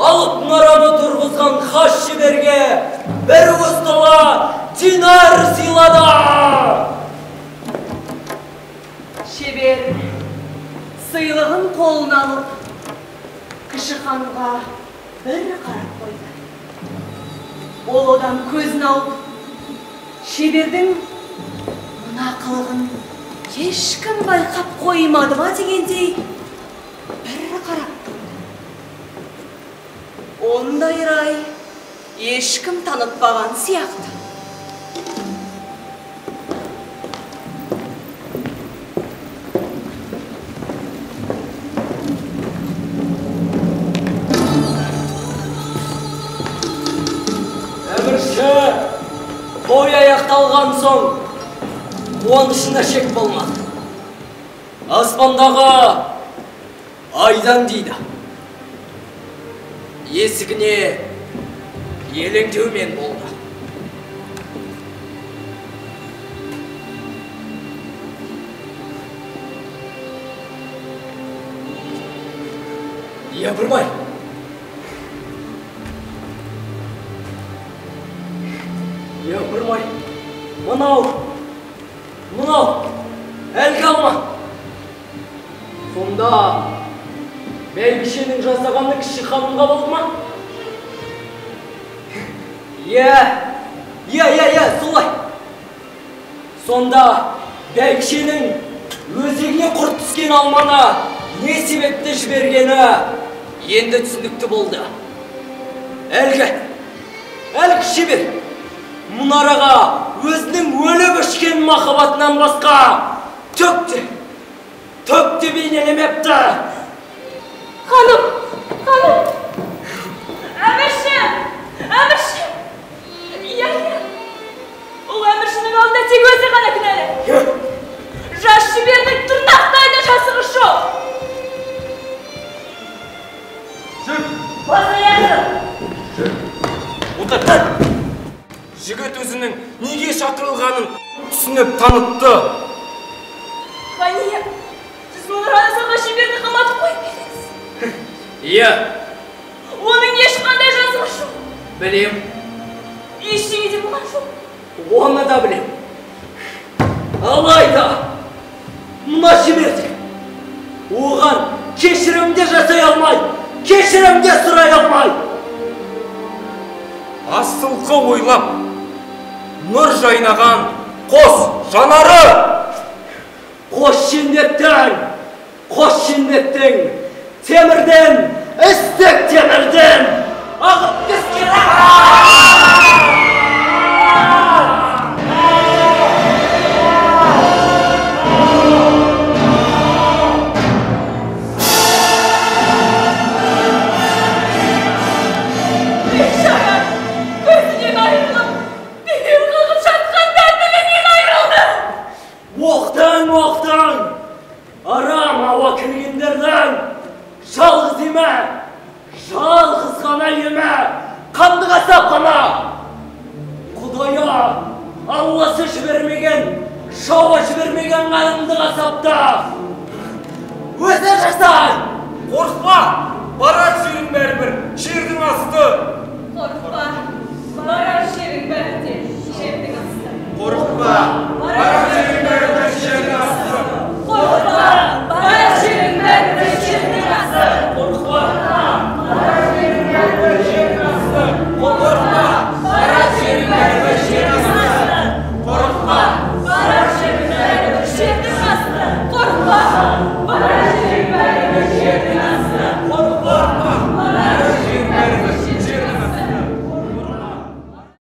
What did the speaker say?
алып нараны тұрғызған хас шеберге бір ұстала динар сыйлады. Шебер сыйлығын қолына алып, кіші ханға бір қарап қойды. Ол одан көзін алып, шебердің мына қылығын ешкім байқап қоймады ма дегендей бір қарап тұрды. Ондай рай ешкім танытпаған сияқты. Әмірші, той аяқталған соң қуанышында шек болмады. Аспандағы айдан дейді. Есігіне елеңдеумен болды. Япырмай. Япырмай. Мынау, әлгі алма. Сонда бәйбішенің жасағаны кіші ханымға болды ма? Солай. Сонда бәйбішенің өзегіне құрт түскен алманы не себепті жібергені енді түсінікті болды. Әлгі шебер мұнараға өзінің өліп өшкен махаббатынан басқа төк те бейнелемепті. Ханым! Әмірші! Иә. Ол әміршінің алдында тек өзі ғана кінәлі. Жас шебердің тырнақтай да жасығы жоқ. Жүр! Бас аяғы! Отыр! Жігіт өзінің неге шақырылғанын түсініп танытты. Қания, сіз мұнараны салға шеберді қаматып қойып бересіз. Иә. Оның ешқандай жазығы жоқ. Білем. Ештеңе де болған жоқ. Оны да білем. Алайда, мына шеберді оған кешірімде жасай алмай, кешірімде сұрай алмай. Асылқы ойлап, нұр жайнаған қос жанары. Қос жендеттің, темірден, істік темірден ағып түскен. Оқтан, арам ауа кіргендердің жалғыз еме, жалғыз ғана еме, қанды қасап қана. Құдайы Алласы жібермеген, шауа жібермеген қанды қасапта өзі жасай. Қорқпа, барар жерің бәрібір, жердің